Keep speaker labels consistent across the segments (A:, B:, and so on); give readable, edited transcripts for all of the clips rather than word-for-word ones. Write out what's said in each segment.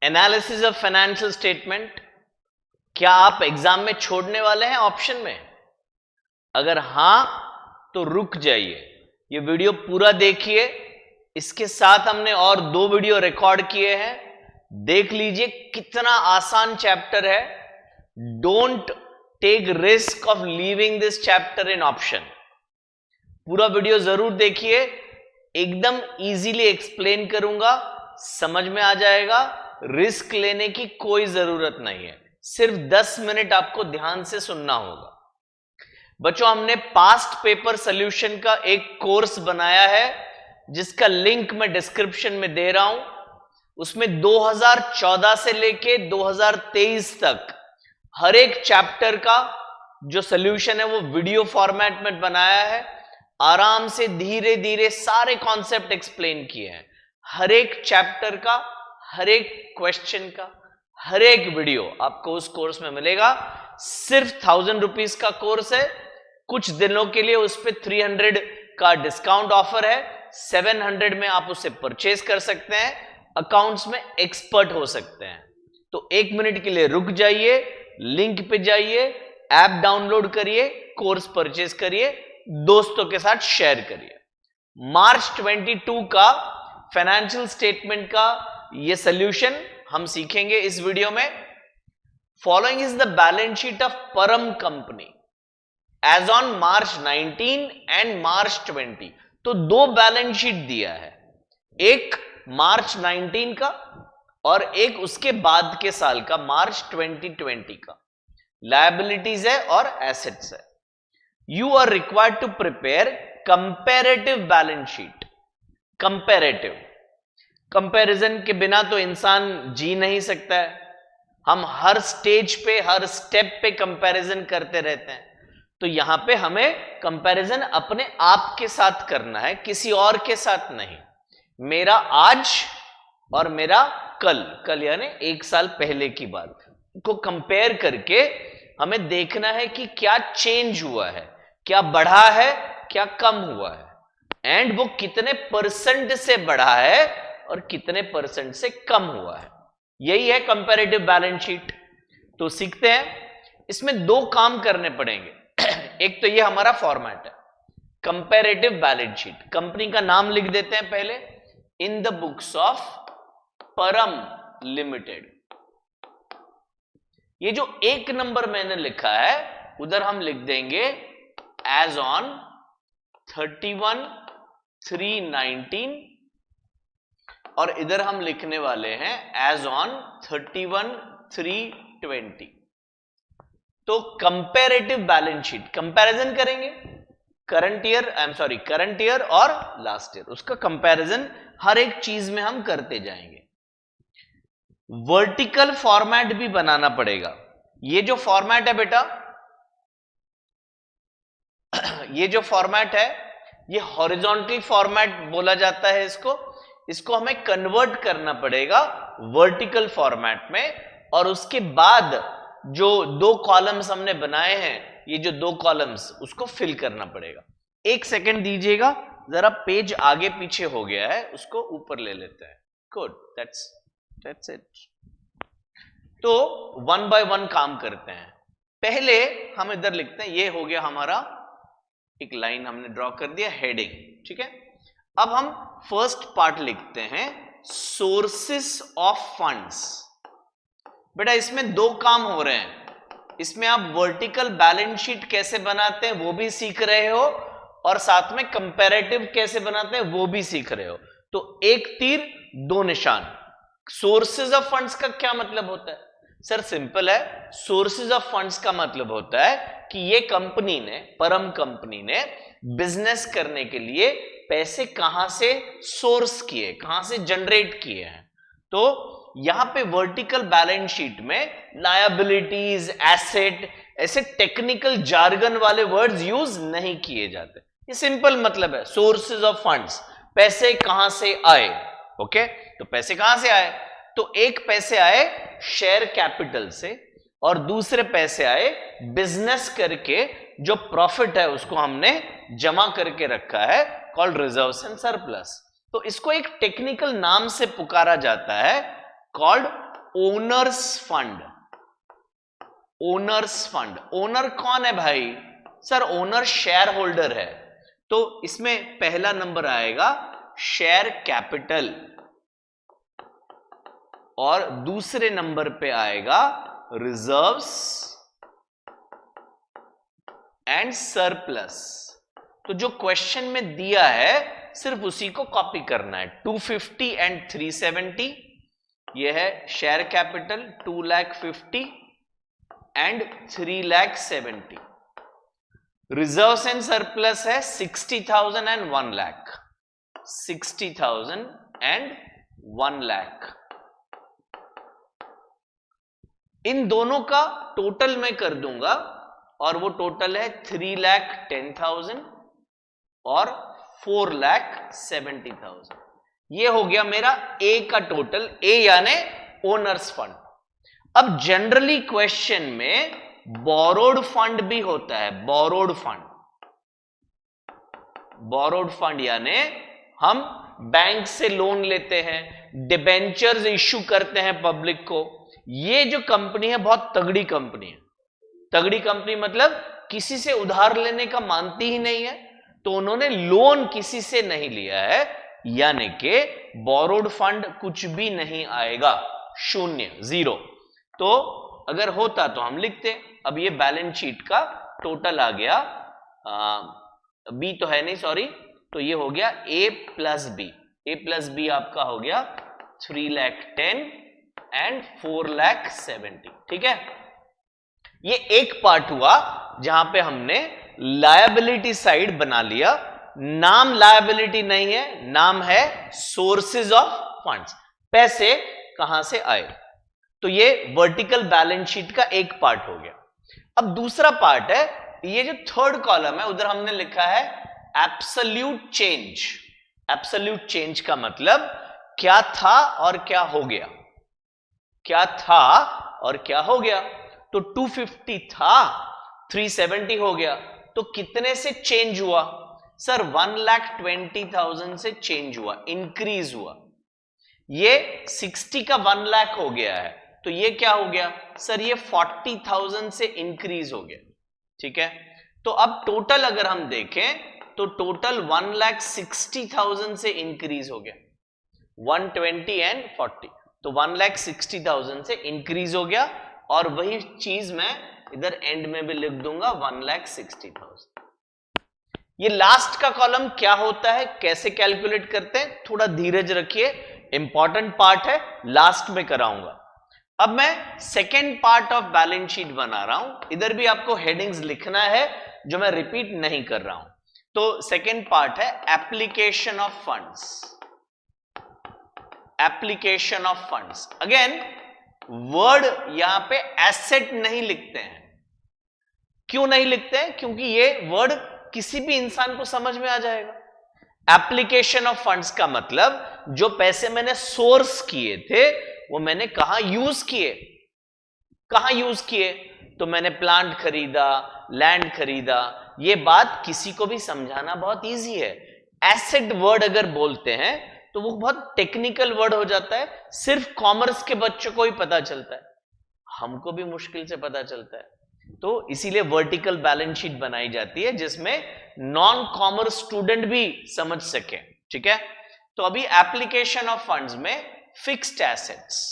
A: Analysis of financial statement, क्या आप exam में छोड़ने वाले हैं ऑप्शन में? अगर हां तो रुक जाइए, ये वीडियो पूरा देखिए। इसके साथ हमने और 2 वीडियो रिकॉर्ड किए हैं, देख लीजिए कितना आसान चैप्टर है। Don't take risk of leaving this chapter in option. पूरा वीडियो जरूर देखिए, एकदम इजीली एक्सप्लेन करूंगा, समझ में आ जाएगा। रिस्क लेने की कोई जरूरत नहीं है, सिर्फ 10 मिनट आपको ध्यान से सुनना होगा। बच्चों, हमने पास्ट पेपर सॉल्यूशन का एक कोर्स बनाया है जिसका लिंक मैं डिस्क्रिप्शन में दे रहा हूं। उसमें 2014 से लेके 2023 तक हर एक चैप्टर का जो सॉल्यूशन है वो वीडियो फॉर्मेट में बनाया है। आराम से धीरे धीरे सारे कॉन्सेप्ट एक्सप्लेन किए हैं। हर एक चैप्टर का, हर एक क्वेश्चन का, हर एक वीडियो आपको उस कोर्स में मिलेगा। सिर्फ 1000 रुपीज का कोर्स है। कुछ दिनों के लिए उस पर 300 का डिस्काउंट ऑफर है। 700 में आप उसे परचेज कर सकते हैं, अकाउंट्स में एक्सपर्ट हो सकते हैं। तो 1 मिनट के लिए रुक जाइए, लिंक पे जाइए, ऐप डाउनलोड करिए, कोर्स परचेज करिए, दोस्तों के साथ शेयर करिए। मार्च 22 का फाइनेंशियल स्टेटमेंट का ये सॉल्यूशन हम सीखेंगे इस वीडियो में। Following is the balance sheet of Param company as on March 19 and March 20। तो 2 बैलेंस शीट दिया है, एक मार्च 19 का और एक उसके बाद के साल का मार्च 2020 का। लायबिलिटीज है और एसेट्स है। You are required to prepare comparative balance sheet. Comparison के बिना तो इंसान जी नहीं सकता है। हम हर स्टेज पे, हर स्टेप पे कंपैरिजन करते रहते हैं। तो यहां पे हमें कंपैरिजन अपने आप के साथ करना है, किसी और के साथ नहीं। मेरा आज और मेरा कल यानी 1 साल पहले की बात को कंपेयर करके हमें देखना है कि क्या चेंज हुआ है, क्या बढ़ा है, क्या कम हुआ है, एंड वो कितने परसेंट से बढ़ा है और कितने परसेंट से कम हुआ है। यही है कंपैरेटिव बैलेंस शीट। तो सीखते हैं। इसमें 2 काम करने पड़ेंगे। एक तो ये हमारा फॉर्मेट है, कंपैरेटिव बैलेंस शीट। कंपनी का नाम लिख देते हैं पहले, इन द बुक्स ऑफ परम लिमिटेड। ये जो 1 नंबर मैंने लिखा है उधर हम लिख देंगे एज ऑन 31/3/19 और इधर हम लिखने वाले हैं एज ऑन 31/3/20। तो कंपैरेटिव बैलेंस शीट, कंपैरिजन करेंगे करंट ईयर और लास्ट ईयर, उसका कंपैरिजन हर एक चीज में हम करते जाएंगे। वर्टिकल फॉर्मेट भी बनाना पड़ेगा। ये जो फॉर्मेट है बेटा, ये जो फॉर्मेट है ये हॉरिजॉन्टल फॉर्मेट बोला जाता है इसको हमें कन्वर्ट करना पड़ेगा वर्टिकल फॉर्मेट में। और उसके बाद जो 2 कॉलम्स हमने बनाए हैं, ये जो 2 कॉलम्स, उसको फिल करना पड़ेगा। 1 सेकेंड दीजिएगा, जरा पेज आगे पीछे हो गया है, उसको ऊपर ले लेते हैं। Good, that's it. तो 1 बाय 1 काम करते हैं। पहले हम इधर लिखते हैं, ये हो गया हमारा, एक लाइन हमने ड्रॉ कर दिया, हेडिंग, ठीक है। अब हम फर्स्ट पार्ट लिखते हैं, सोर्सेस ऑफ फंड्स। बेटा इसमें 2 काम हो रहे हैं। इसमें आप वर्टिकल बैलेंस शीट कैसे बनाते हैं वो भी सीख रहे हो, और साथ में कंपैरेटिव कैसे बनाते हैं वो भी सीख रहे हो। तो 1 तीर 2 निशान। सोर्सेज ऑफ फंड्स का क्या मतलब होता है? सर सिंपल है, सोर्सेज ऑफ फंड्स का मतलब होता है कि ये कंपनी ने, परम कंपनी ने बिजनेस करने के लिए पैसे कहां से सोर्स किए, कहां से जनरेट किए हैं। तो यहां पे वर्टिकल बैलेंस शीट में लायबिलिटीज, एसेट, ऐसे टेक्निकल जार्गन वाले वर्ड्स यूज नहीं किए जाते। ये सिंपल मतलब है, सोर्सेज ऑफ फंड्स, पैसे कहां से आए। ओके, तो पैसे कहां से आए? तो एक पैसे आए शेयर कैपिटल से और दूसरे पैसे आए बिजनेस करके, जो प्रॉफिट है उसको हमने जमा करके रखा है, कॉल्ड रिजर्व्स एंड सरप्लस। तो इसको एक टेक्निकल नाम से पुकारा जाता है, called owner's fund. Owner's fund, owner कौन है भाई? सर ओनर शेयर होल्डर है, तो इसमें पहला नंबर आएगा शेयर कैपिटल और दूसरे नंबर पे आएगा रिजर्व्स एंड सरप्लस। तो जो क्वेश्चन में दिया है सिर्फ उसी को कॉपी करना है। 250 एंड 370 ये है share capital 2,50,000 and 3,70,000। Reserves and surplus है 60,000 एंड 1 लाख। 60,000 एंड 1 लाख। इन दोनों का टोटल मैं कर दूंगा और वो टोटल है 3,10,000 और 4,70,000। ये हो गया मेरा ए का टोटल, ए यानी ओनर्स फंड। अब जनरली क्वेश्चन में बोरोड फंड भी होता है। बोरोड फंड, बोरोड फंड यानी हम बैंक से लोन लेते हैं, डिबेंचर्स इश्यू करते हैं पब्लिक को। ये जो कंपनी है बहुत तगड़ी कंपनी है। तगड़ी कंपनी मतलब किसी से उधार लेने का मानती ही नहीं है, तो उन्होंने लोन किसी से नहीं लिया है, यानी कि बोरोड फंड कुछ भी नहीं आएगा, शून्य, जीरो। तो अगर होता तो हम लिखते। अब ये बैलेंस शीट का टोटल आ गया, बी तो है नहीं, सॉरी, तो ये हो गया ए प्लस बी। ए प्लस बी आपका हो गया 3,10,000 एंड 4,70,000। ठीक है, ये एक पार्ट हुआ जहां पे हमने लायबिलिटी साइड बना लिया। नाम लायबिलिटी नहीं है, नाम है सोर्सेज ऑफ फंड्स, पैसे कहां से आए। तो ये वर्टिकल बैलेंस शीट का एक पार्ट हो गया। अब दूसरा पार्ट है, ये जो थर्ड कॉलम है उधर हमने लिखा है एब्सोल्यूट चेंज। एब्सोल्यूट चेंज का मतलब क्या था और क्या हो गया, क्या था और क्या हो गया। तो 250 था, 370 हो गया, तो कितने से चेंज हुआ? सर 1,20,000 से चेंज हुआ, इंक्रीज हुआ। ये 60 का 1 लाख हो गया है, तो ये क्या हो गया? सर ये 40,000 से इंक्रीज हो गया। ठीक है, तो अब टोटल अगर हम देखें तो टोटल 1,60,000 से इंक्रीज हो गया, 120 एंड 40, तो 1,60,000 से इंक्रीज हो गया। और वही चीज मैं इधर एंड में भी लिख दूंगा 1,60,000। ये लास्ट का कॉलम क्या होता है, कैसे कैलकुलेट करते हैं, थोड़ा धीरज रखिए, इंपॉर्टेंट पार्ट है, लास्ट में कराऊंगा। अब मैं second part of balance sheet बना रहा हूं, इधर भी आपको हेडिंग्स लिखना है जो मैं रिपीट नहीं कर रहा हूं। तो सेकेंड पार्ट है application of funds. Application of funds, again word यहां पे एसेट नहीं लिखते हैं। क्यों नहीं लिखते हैं? क्योंकि ये वर्ड किसी भी इंसान को समझ में आ जाएगा। एप्लीकेशन ऑफ फंड्स का मतलब जो पैसे मैंने सोर्स किए थे वो मैंने कहां यूज किए। कहां यूज किए? तो मैंने प्लांट खरीदा, लैंड खरीदा। ये बात किसी को भी समझाना बहुत इजी है। एसेट वर्ड अगर बोलते हैं तो वो बहुत टेक्निकल वर्ड हो जाता है, सिर्फ कॉमर्स के बच्चों को ही पता चलता है, हमको भी मुश्किल से पता चलता है। तो इसीलिए वर्टिकल बैलेंस शीट बनाई जाती है जिसमें नॉन कॉमर्स स्टूडेंट भी समझ सके। ठीक है, तो अभी एप्लीकेशन ऑफ फंड्स में फिक्स्ड एसेट्स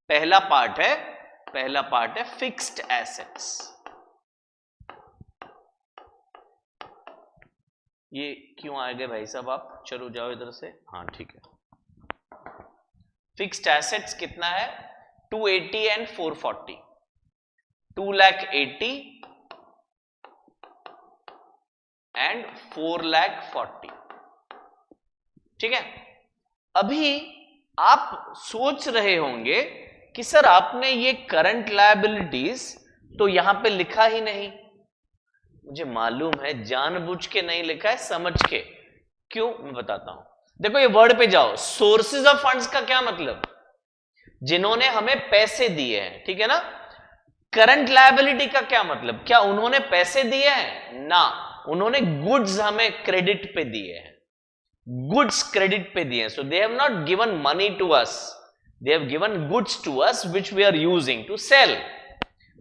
A: पहला पार्ट है फिक्स्ड एसेट्स। ये क्यों आ गए भाई साहब आप? चलो जाओ इधर से, हाँ ठीक है। फिक्स्ड एसेट्स कितना है? 280 एंड 440, 2,80,000 एंड 4,40,000। ठीक है, अभी आप सोच रहे होंगे कि सर आपने ये करंट लायबिलिटीज तो यहां पे लिखा ही नहीं। मुझे मालूम है जानबूझ के नहीं लिखा है, समझ के। क्यों, मैं बताता हूं। देखो ये वर्ड पे जाओ, सोर्सेज ऑफ फंड्स का क्या मतलब? जिन्होंने हमें पैसे दिए हैं, ठीक है ना। करंट लायबिलिटी का क्या मतलब? क्या उन्होंने पैसे दिए हैं? ना, उन्होंने गुड्स हमें क्रेडिट पे दिए हैं, गुड्स क्रेडिट पे दिए हैं। So they have not given money to us, they have given goods to us which we are using to sell.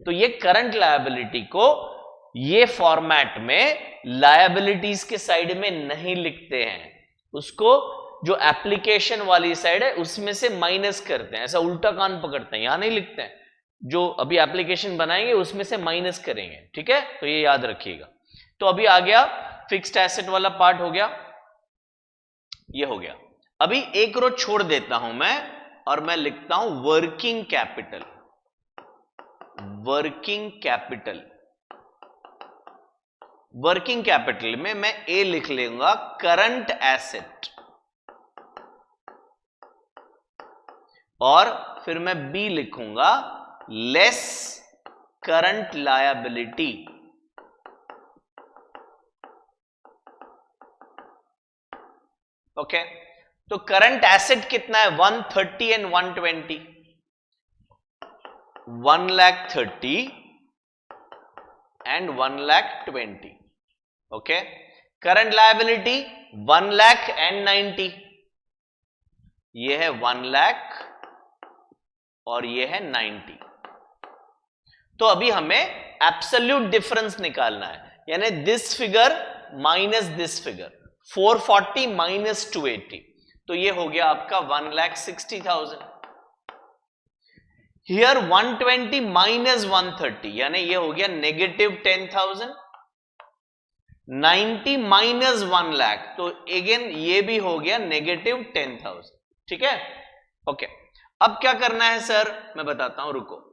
A: तो ये करंट लायबिलिटी को ये फॉर्मेट में लायबिलिटीज के साइड में नहीं लिखते हैं, उसको जो एप्लीकेशन वाली साइड है उसमें से माइनस करते हैं, ऐसा उल्टा कान पकड़ते हैं, यहां नहीं लिखते हैं, जो अभी एप्लीकेशन बनाएंगे उसमें से माइनस करेंगे, ठीक है। तो ये याद रखिएगा। तो अभी आ गया फिक्स्ड एसेट वाला पार्ट, हो गया, ये हो गया। अभी एक रो छोड़ देता हूं मैं और मैं लिखता हूं working capital. Working capital, working capital में मैं ए लिख लूंगा करंट एसेट, और फिर मैं बी लिखूंगा लेस करंट लायबिलिटी। ओके, तो करंट एसेट कितना है 130 and 120, 1,30,000 and 1,20,000। Okay, current liability 1,90,000, ये है 1,00,000 और ये है 90। तो अभी हमें एब्सोल्यूट डिफरेंस निकालना है, यानी this figure minus this figure, 440 minus 280, तो ये हो गया आपका 1,60,000। हियर 120 माइनस 130, यानी ये हो गया -10,000। 90 माइनस 1,00,000, तो अगेन ये भी हो गया -10,000, ठीक है। ओके, अब क्या करना है सर, मैं बताता हूं, रुको।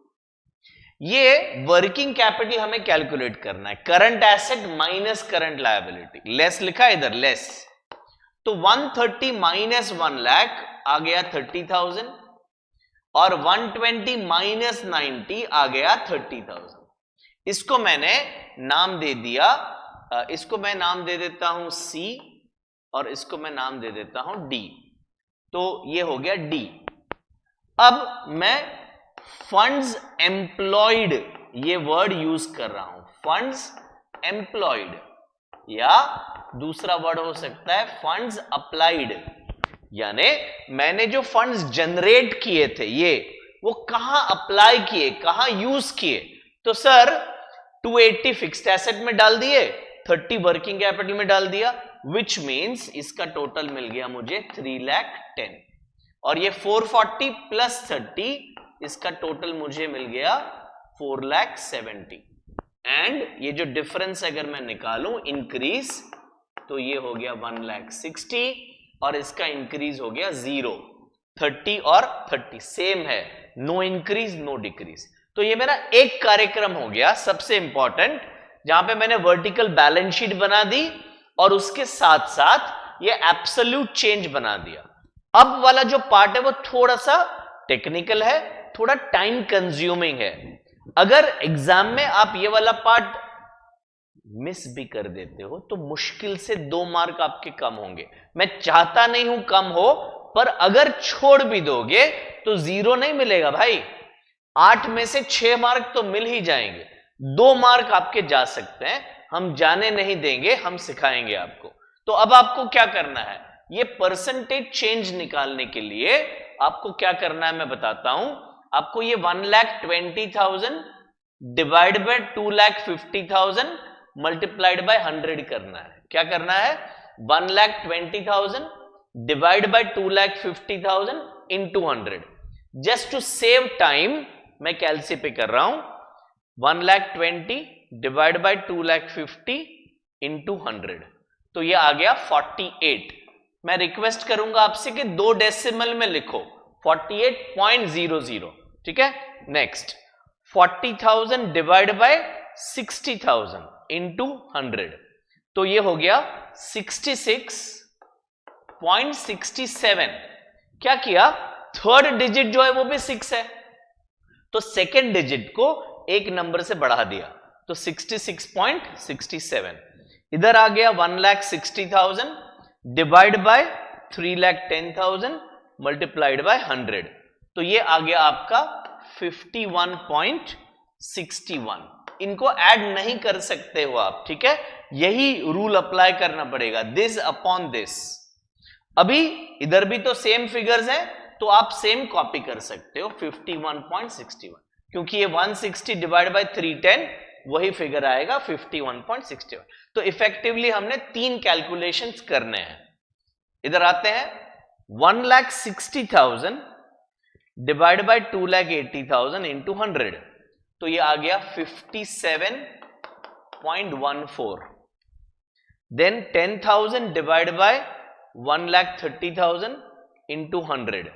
A: ये वर्किंग कैपिटल हमें कैलकुलेट करना है, current asset minus current liability, less लिखा है इधर, लेस। तो 130 माइनस 1,00,000 आ गया 30,000, और 120 माइनस 90 आ गया 30,000। इसको मैंने नाम दे दिया, इसको मैं नाम दे देता हूं सी, और इसको मैं नाम दे देता हूं डी। तो ये हो गया डी। अब मैं फंड्स एम्प्लॉयड ये वर्ड यूज कर रहा हूं, फंड्स एम्प्लॉयड, या दूसरा वर्ड हो सकता है फंड्स अप्लाइड, यानी मैंने जो फंड्स जनरेट किए थे ये वो कहां अप्लाई किए, कहां यूज किए। तो सर 280 फिक्स्ड एसेट में डाल दिए, 30 वर्किंग कैपिटल में डाल दिया, विच मीन्स इसका टोटल मिल गया मुझे 3,10,000, और ये 440 प्लस 30, इसका टोटल मुझे मिल गया 4,70,000। एंड ये जो डिफरेंस अगर मैं निकालूं इंक्रीज, तो ये हो गया 1,60,000, और इसका इंक्रीज हो गया 0। 30 और 30 सेम है, नो इंक्रीज नो डिक्रीज। तो ये मेरा एक कार्यक्रम हो गया सबसे इंपॉर्टेंट, जहां पे मैंने वर्टिकल बैलेंस शीट बना दी और उसके साथ साथ ये एब्सोल्यूट चेंज बना दिया। अब वाला जो पार्ट है वो थोड़ा सा टेक्निकल है, थोड़ा टाइम कंज्यूमिंग है। अगर एग्जाम में आप ये वाला पार्ट मिस भी कर देते हो तो मुश्किल से 2 मार्क आपके कम होंगे। मैं चाहता नहीं हूं कम हो, पर अगर छोड़ भी दोगे तो 0 नहीं मिलेगा भाई, 8 में से 6 मार्क तो मिल ही जाएंगे, 2 मार्क आपके जा सकते हैं। हम जाने नहीं देंगे, हम सिखाएंगे आपको। तो अब आपको क्या करना है, ये परसेंटेज चेंज निकालने के लिए आपको क्या करना है मैं बताता हूं। आपको ये 1,20,000 डिवाइड बाय 2,50,000 मल्टीप्लाइड बाय 100 करना है। क्या करना है, 1,20,000 divide by 2,50,000 into 100। Just to save time मैं कैलसी पे कर रहा हूं, 1,20,000 डिवाइड बाय 2,50,000 इंटू 100, तो ये आ गया 48। मैं रिक्वेस्ट करूंगा आपसे कि 2 डेसिमल में लिखो, 48.00, ठीक है। नेक्स्ट 40,000 डिवाइड बाय 60,000 इंटू 100, तो ये हो गया 66.67। क्या किया, थर्ड डिजिट जो है वो भी 6 है, तो सेकेंड डिजिट को एक नंबर से बढ़ा दिया, तो 66.67। इधर आ गया 1,60,000 डिवाइड बाय 3,10,000 मल्टीप्लाइड बाय 100, तो ये आ गया आपका 51.61। इनको ऐड नहीं कर सकते हो आप, ठीक है, यही रूल अप्लाई करना पड़ेगा, दिस अपॉन दिस। अभी इधर भी तो सेम फिगर्स हैं, तो आप सेम कॉपी कर सकते हो 51.61, क्योंकि ये 160 डिवाइड बाय 310 वही फिगर आएगा 51.61। तो इफेक्टिवली हमने 3 कैलकुलेशंस करने हैं। इधर आते हैं, 1,60,000 डिवाइड बाय 2,80,000 इंटू 100, तो ये आ गया 57.14। देन 10,000 डिवाइड बाय 1,30,000 इंटू 100,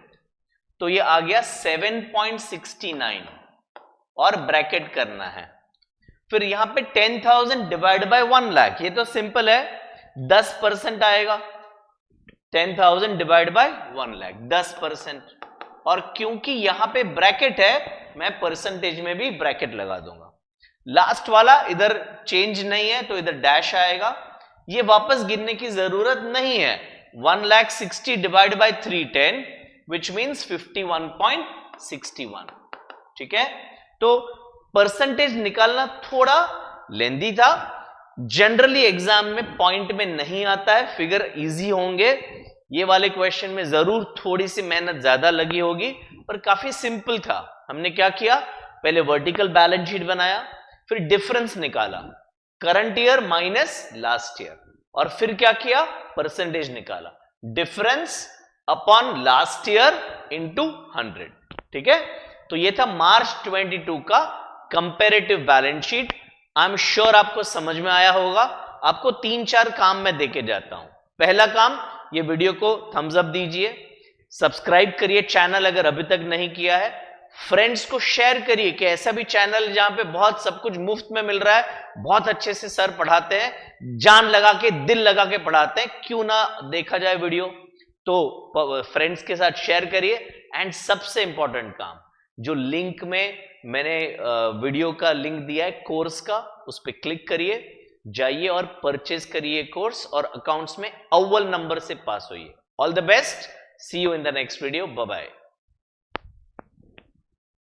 A: तो ये आ गया 7.69 और ब्रैकेट करना है। फिर यहां पे 10,000 डिवाइड बाय 1 लाख, ये तो सिंपल है, 10% आएगा। 10,000 डिवाइड बाय 1 लाख 10%, और क्योंकि यहां पे ब्रैकेट है मैं परसेंटेज में भी ब्रैकेट लगा दूंगा। लास्ट वाला इधर चेंज नहीं है तो इधर डैश आएगा। ये वापस गिनने की जरूरत नहीं है। 1,60,000 डिवाइड बाय 310 विच मींस 51.61। ठीक है, तो परसेंटेज निकालना थोड़ा लेंदी था, जनरली एग्जाम में पॉइंट में नहीं आता है, फिगर इजी होंगे। ये वाले क्वेश्चन में जरूर थोड़ी सी मेहनत ज्यादा लगी होगी, पर काफी सिंपल था। हमने क्या किया, पहले वर्टिकल बैलेंस शीट बनाया, फिर डिफरेंस निकाला, current year minus last year, और फिर क्या किया, परसेंटेज निकाला, difference upon last year into 100। ठीक है, तो ये था मार्च 22 का comparative balance sheet. I am sure आपको समझ में आया होगा। आपको 3-4 काम मैं देके जाता हूं। पहला काम, ये वीडियो को थम्स अप दीजिए, सब्सक्राइब करिए चैनल अगर अभी तक नहीं किया है, फ्रेंड्स को शेयर करिए कि ऐसा भी चैनल जहां पे बहुत सब कुछ मुफ्त में मिल रहा है, बहुत अच्छे से सर पढ़ाते हैं, जान लगा के दिल लगा के पढ़ाते हैं, क्यों ना देखा जाए वीडियो। तो फ्रेंड्स के साथ शेयर करिए। एंड सबसे इंपॉर्टेंट काम, जो लिंक में मैंने वीडियो का लिंक दिया है कोर्स का, उस पर क्लिक करिए, जाइए और परचेज करिए कोर्स, और अकाउंट्स में अव्वल नंबर से पास होइए। All the best, see you in the next video, bye bye.